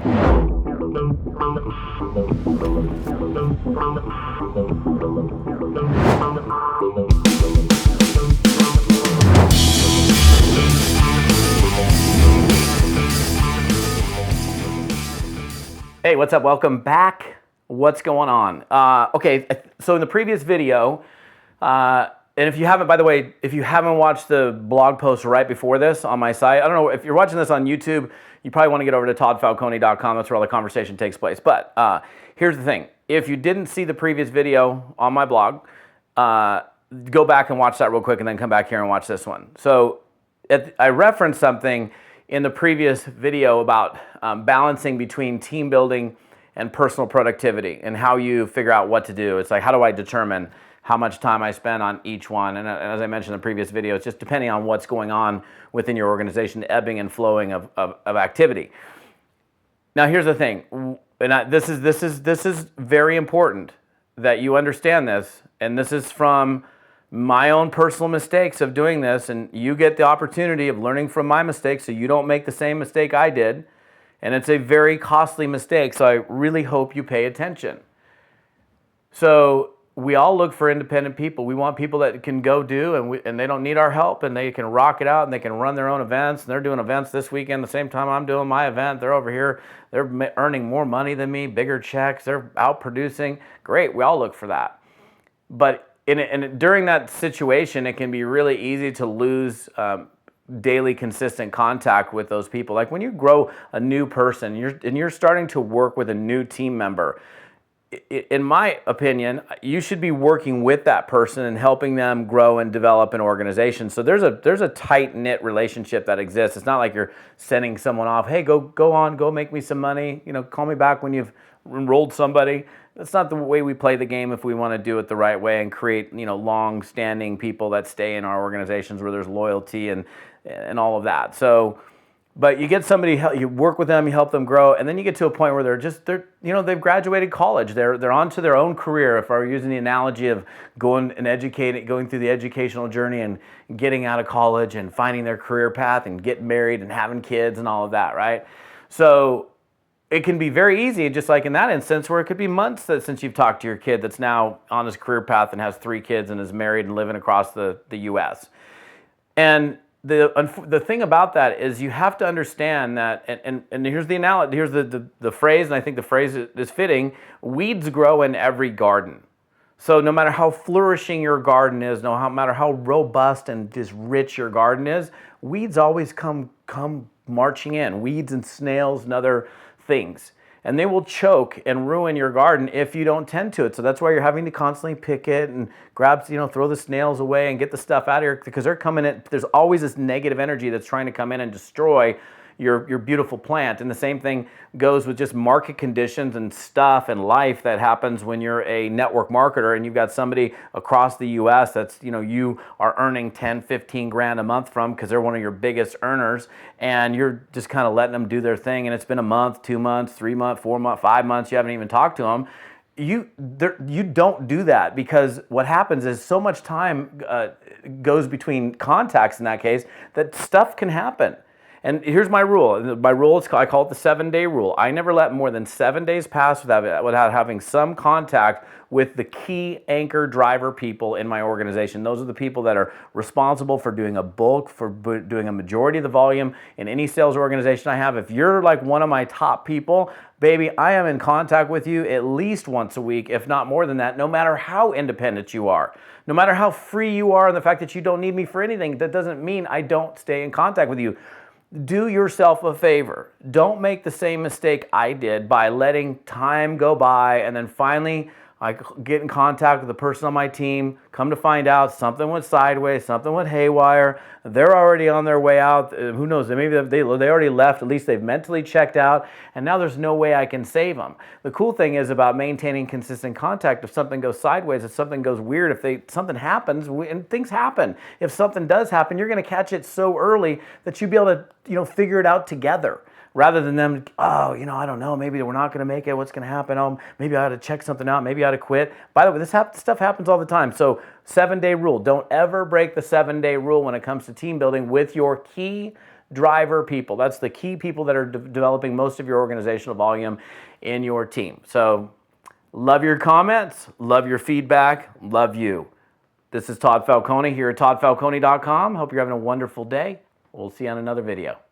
Hey, what's up? Welcome back. What's going on? Okay, so in the previous video, and if you haven't, by the way, if you haven't watched the blog post right before this on my site, I don't know, if you're watching this on YouTube, you probably want to get over to toddfalcone.com. That's where all the conversation takes place. But here's the thing. If you didn't see the previous video on my blog, go back and watch that real quick and then come back here and watch this one. So I referenced something in the previous video about balancing between team building and personal productivity and how you figure out what to do. It's like, how do I determine how much time I spend on each one? And as I mentioned in the previous video, it's just depending on what's going on within your organization, the ebbing and flowing of activity. Now, here's the thing, and this is very important that you understand this, and this is from my own personal mistakes of doing this, and you get the opportunity of learning from my mistakes so you don't make the same mistake I did. And it's a very costly mistake, so I really hope you pay attention. So we all look for independent people. We want people that can go do, and they don't need our help, and they can rock it out, and they can run their own events, and they're doing events this weekend the same time I'm doing my event. They're over here. They're earning more money than me, bigger checks. They're out producing. Great, we all look for that. But during that situation, it can be really easy to lose daily consistent contact with those people. Like when you grow a new person, you're starting to work with a new team member, in my opinion, you should be working with that person and helping them grow and develop an organization. So there's a tight-knit relationship that exists. It's not like you're sending someone off, hey, go make me some money, call me back when you've enrolled somebody. That's not the way we play the game if we want to do it the right way and create, long-standing people that stay in our organizations where there's loyalty and all of that. So, but you get somebody, you work with them, you help them grow, and then you get to a point where they've graduated college. They're onto their own career. If I were using the analogy of going through the educational journey and getting out of college and finding their career path and getting married and having kids and all of that, right? So it can be very easy, just like in that instance, where it could be months since you've talked to your kid that's now on his career path and has 3 kids and is married and living across the U.S. And the thing about that is you have to understand that, and here's the analogy, here's the phrase, and I think the phrase is fitting: weeds grow in every garden. So no matter how flourishing your garden is, no matter how robust and just rich your garden is, weeds always come marching in. Weeds and snails and other things. And they will choke and ruin your garden if you don't tend to it. So that's why you're having to constantly pick it and grab, throw the snails away and get the stuff out of here, because they're coming in. There's always this negative energy that's trying to come in and destroy your beautiful plant. And the same thing goes with just market conditions and stuff and life that happens when you're a network marketer and you've got somebody across the US that's, you are earning 10, 15 grand a month from, because they're one of your biggest earners, and you're just kind of letting them do their thing, and it's been a month, 2 months, 3 months, 4 months, 5 months, you haven't even talked to them. You don't do that, because what happens is so much time goes between contacts in that case that stuff can happen. And here's my rule. My rule is, I call it the 7-day rule. I never let more than 7 days pass without having some contact with the key anchor driver people in my organization. Those are the people that are responsible for doing doing a majority of the volume in any sales organization I have. If you're like one of my top people, baby, I am in contact with you at least once a week, if not more than that, no matter how independent you are. No matter how free you are and the fact that you don't need me for anything, that doesn't mean I don't stay in contact with you. Do yourself a favor. Don't make the same mistake I did by letting time go by and then finally I get in contact with the person on my team, come to find out something went sideways, something went haywire. They're already on their way out. Who knows? Maybe they already left. At least they've mentally checked out, and now there's no way I can save them. The cool thing is about maintaining consistent contact. If something goes sideways, if something goes weird, if something happens, and things happen. If something does happen, you're going to catch it so early that you'll be able to, figure it out together. Rather than them, I don't know, maybe we're not going to make it, what's going to happen? Oh, maybe I ought to check something out, maybe I ought to quit. By the way, this stuff happens all the time. So 7-day rule. Don't ever break the 7-day rule when it comes to team building with your key driver people. That's the key people that are developing most of your organizational volume in your team. So love your comments, love your feedback, love you. This is Todd Falcone here at toddfalcone.com. Hope you're having a wonderful day. We'll see you on another video.